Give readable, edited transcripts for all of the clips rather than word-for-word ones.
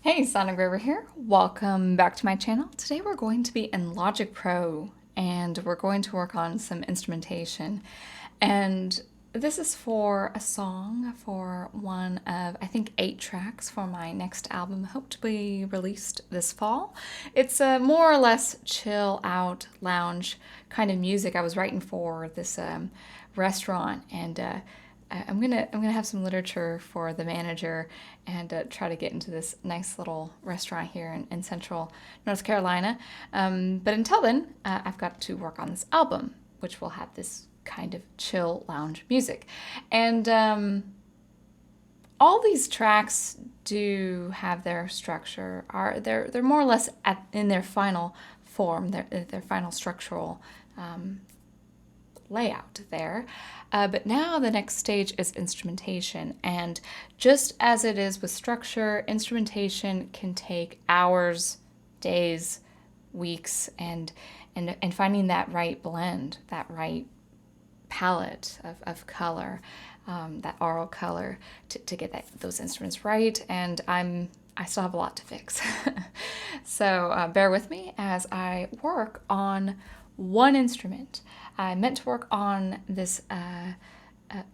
Hey, Engraver here. Welcome back to my channel. Today we're going to be in Logic Pro and we're going to work on some instrumentation. And this is for a song for one of, I think, 8 tracks for my next album, hope to be released this fall. It's a more or less chill out lounge kind of music I was writing for this restaurant, and I'm gonna have some literature for the manager and try to get into this nice little restaurant here in central North Carolina. But until then, I've got to work on this album, which will have this kind of chill lounge music. And all these tracks do have their structure. They're more or less in their final form, their final structural layout there. But now the next stage is instrumentation. And just as it is with structure, instrumentation can take hours, days, weeks, and finding that right blend, that right palette of color, that aural color to get those instruments right. And I still have a lot to fix. So bear with me as I work on one instrument. I meant to work on this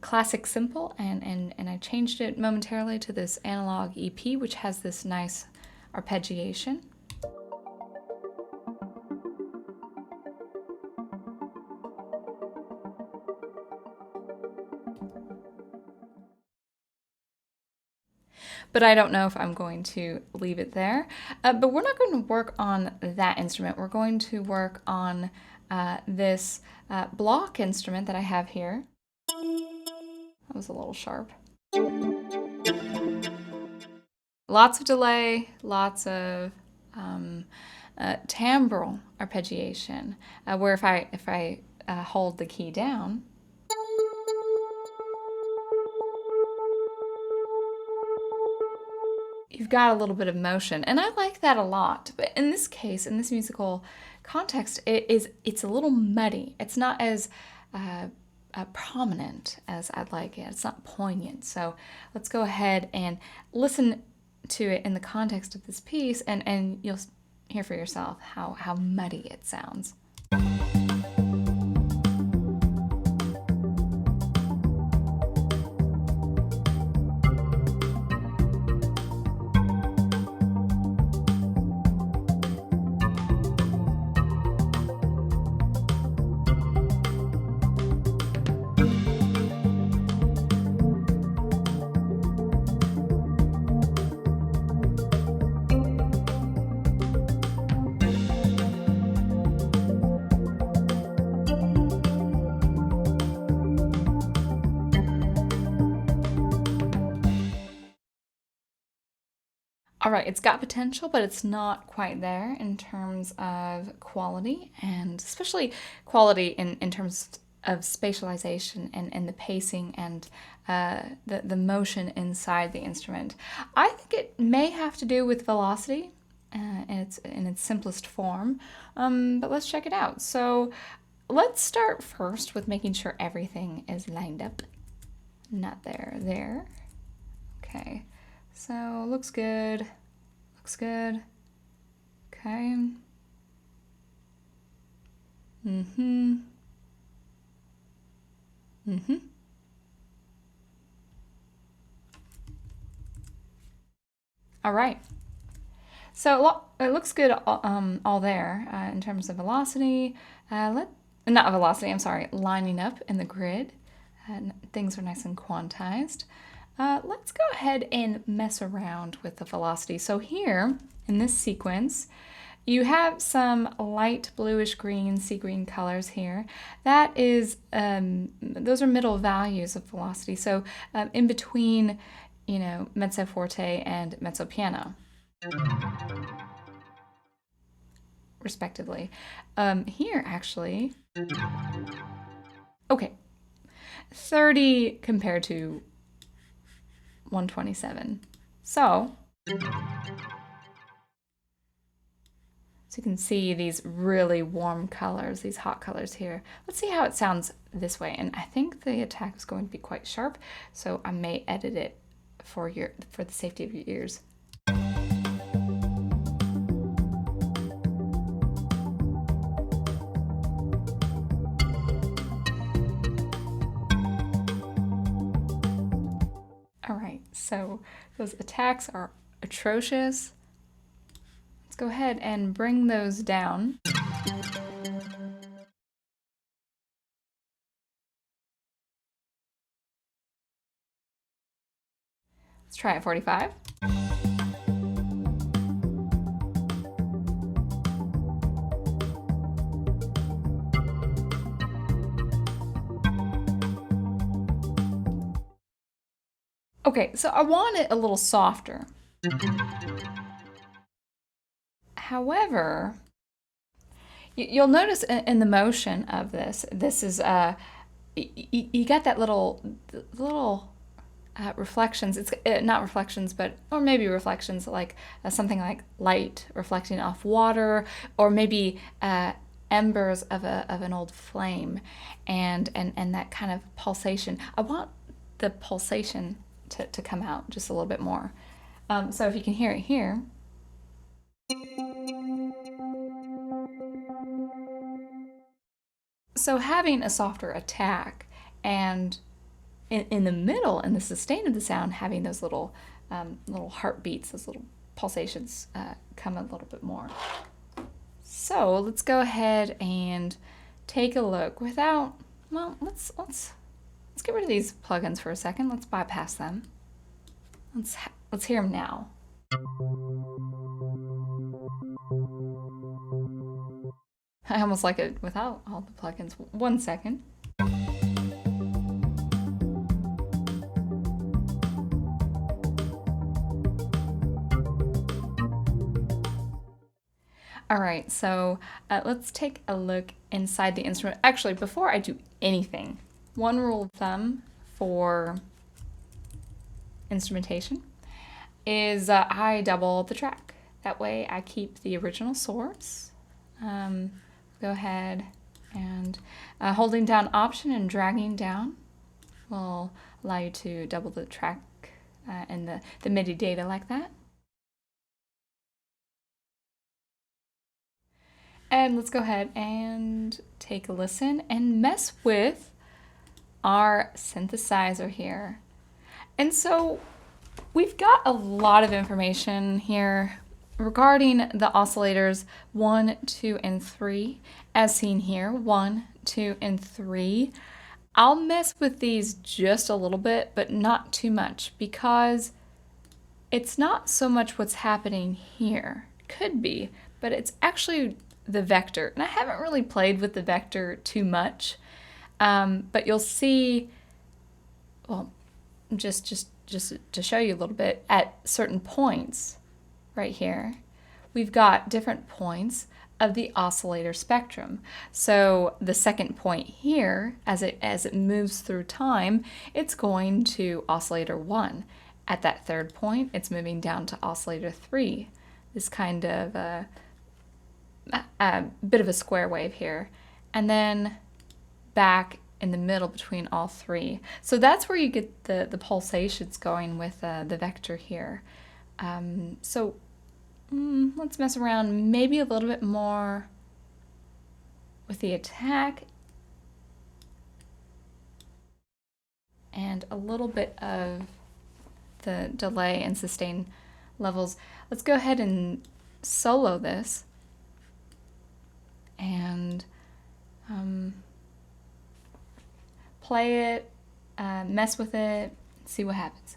classic simple, and I changed it momentarily to this analog EP, which has this nice arpeggiation. But I don't know if I'm going to leave it there. But we're not going to work on that instrument. We're going to work on this block instrument that I have here. That was a little sharp. Lots of delay, lots of timbral arpeggiation, where if I hold the key down, you've got a little bit of motion, and I like that a lot. But in this case, in this musical context, it's a little muddy. It's not as prominent as I'd like it. It's not poignant. So let's go ahead and listen to it in the context of this piece, and you'll hear for yourself how muddy it sounds. All right, it's got potential, but it's not quite there in terms of quality, and especially quality in terms of spatialization and the pacing and the motion inside the instrument. I think it may have to do with velocity in its simplest form, but let's check it out. So let's start first with making sure everything is lined up. Not there. Okay. So looks good. Looks good. Okay. All right. So it looks good all there in terms of velocity. Not velocity, I'm sorry, lining up in the grid. Things are nice and quantized. Let's go ahead and mess around with the velocity. So here in this sequence, you have some light bluish green, sea green colors here. That is, those are middle values of velocity. So in between, mezzo forte and mezzo piano, respectively. Here actually, okay, 30 compared to 127. So you can see these really warm colors, these hot colors here. Let's see how it sounds this way. And I think the attack is going to be quite sharp, so I may edit it for the safety of your ears. right, so those attacks are atrocious. Let's go ahead and bring those down. Let's try at 45. Okay, so I want it a little softer. However, you'll notice in the motion of this is you got that little reflections. It's not reflections, but or maybe reflections, like something like light reflecting off water, or maybe embers of an old flame, and that kind of pulsation. I want the pulsation to come out just a little bit more. So if you can hear it here. So having a softer attack, and in the middle, in the sustain of the sound, having those little heartbeats, those little pulsations come a little bit more. So let's go ahead and take a look without, well, let's get rid of these plugins for a second. Let's bypass them. Let's hear them now. I almost like it without all the plugins. 1 second. All right, so let's take a look inside the instrument. Actually, before I do anything, one rule of thumb for instrumentation is I double the track. That way I keep the original source. Go ahead and holding down Option and dragging down will allow you to double the track and the MIDI data like that. And let's go ahead and take a listen and mess with our synthesizer here. And so we've got a lot of information here regarding the oscillators 1, 2, and 3, as seen here, 1, 2, and 3. I'll mess with these just a little bit, but not too much, because it's not so much what's happening here. Could be, but it's actually the vector. And I haven't really played with the vector too much, but you'll see, well, just to show you a little bit, at certain points right here, we've got different points of the oscillator spectrum. So the second point here, as it moves through time, it's going to oscillator 1. At that third point, it's moving down to oscillator 3. This kind of a bit of a square wave here, and then back in the middle between all three. So that's where you get the pulsations going with the vector here. So let's mess around maybe a little bit more with the attack and a little bit of the delay and sustain levels. Let's go ahead and solo this and play it, mess with it, see what happens.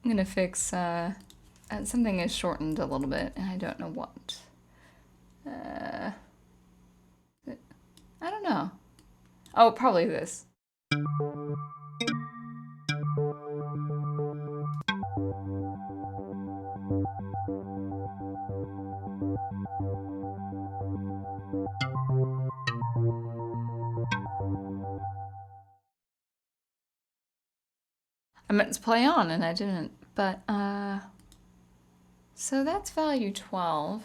I'm gonna fix something is shortened a little bit, and I don't know what. I don't know. Oh, probably this. I meant to play on and I didn't, but so that's value 12.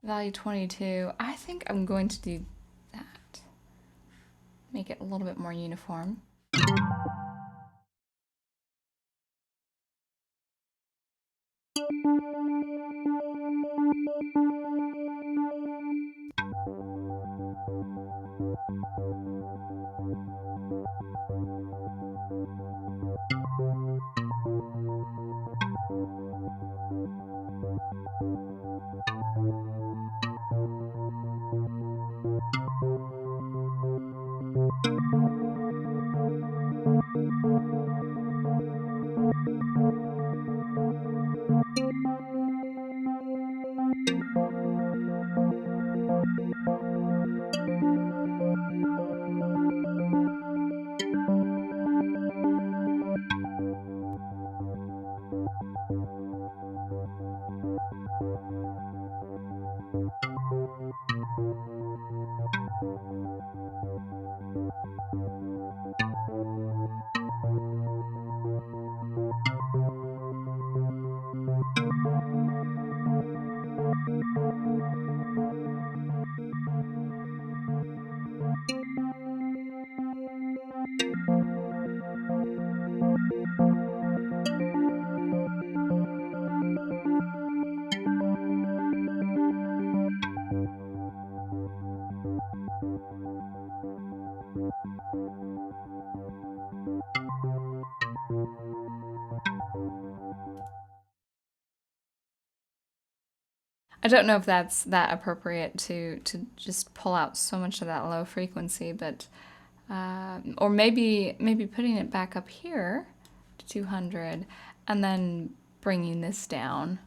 Value 22. I think I'm going to do that. Make it a little bit more uniform. I don't know if that's that appropriate to just pull out so much of that low frequency, but or maybe putting it back up here to 200 and then bringing this down.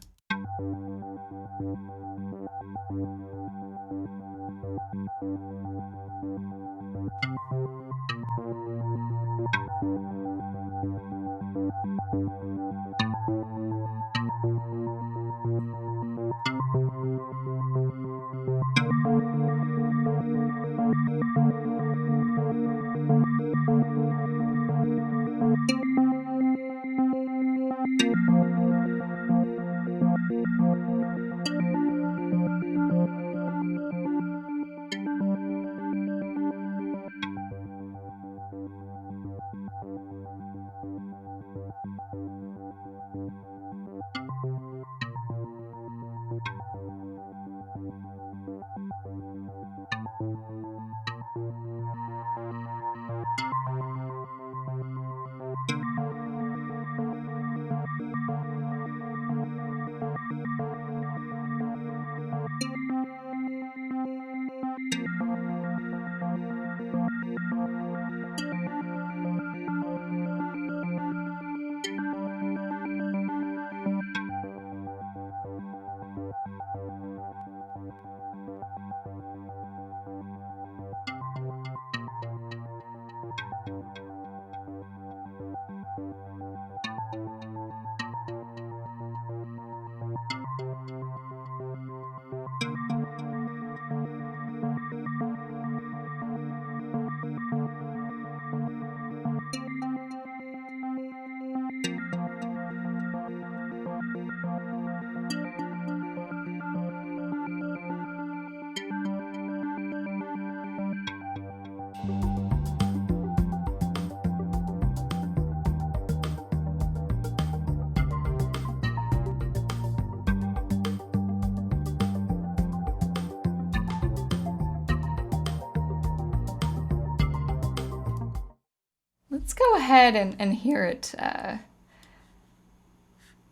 let's go ahead and hear it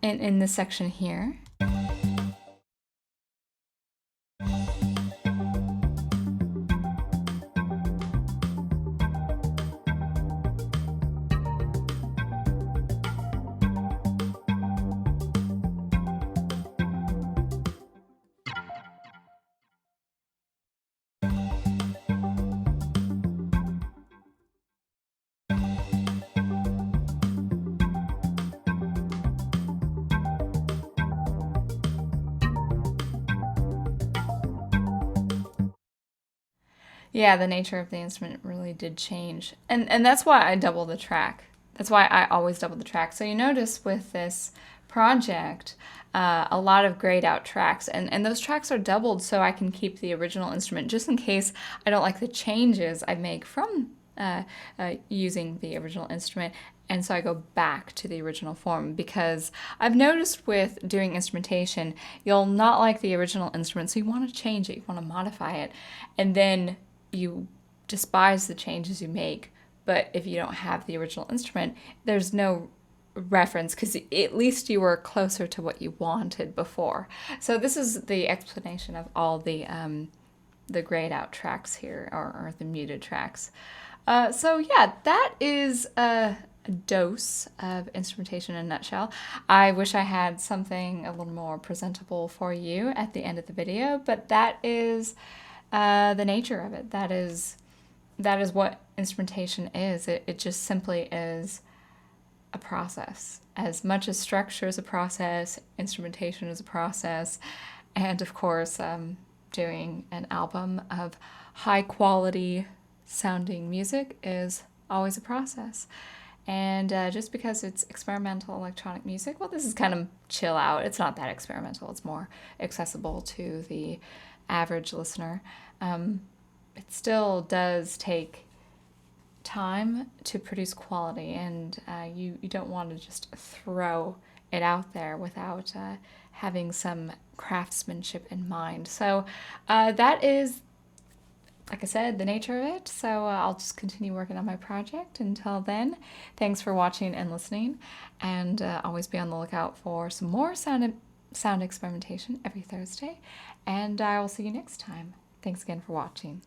in this section here. Yeah, the nature of the instrument really did change. And that's why I double the track. That's why I always double the track. So you notice with this project, a lot of grayed out tracks. And those tracks are doubled so I can keep the original instrument just in case I don't like the changes I make from using the original instrument. And so I go back to the original form, because I've noticed with doing instrumentation, you'll not like the original instrument, so you want to change it, you want to modify it, and then you despise the changes you make. But if you don't have the original instrument, there's no reference, because at least you were closer to what you wanted before. So this is the explanation of all the grayed out tracks here, or the muted tracks. So yeah, that is a dose of instrumentation in a nutshell. I wish I had something a little more presentable for you at the end of the video, but that is the nature of it. That is what instrumentation is. It just simply is a process. As much as structure is a process, instrumentation is a process, and of course, doing an album of high quality sounding music is always a process. And just because it's experimental electronic music, well, this is kind of chill out. It's not that experimental. It's more accessible to the average listener. It still does take time to produce quality, and you don't want to just throw it out there without having some craftsmanship in mind. So that is, like I said, the nature of it. So I'll just continue working on my project. Until then, thanks for watching and listening, and always be on the lookout for some more sound experimentation every Thursday, and I will see you next time. Thanks again for watching.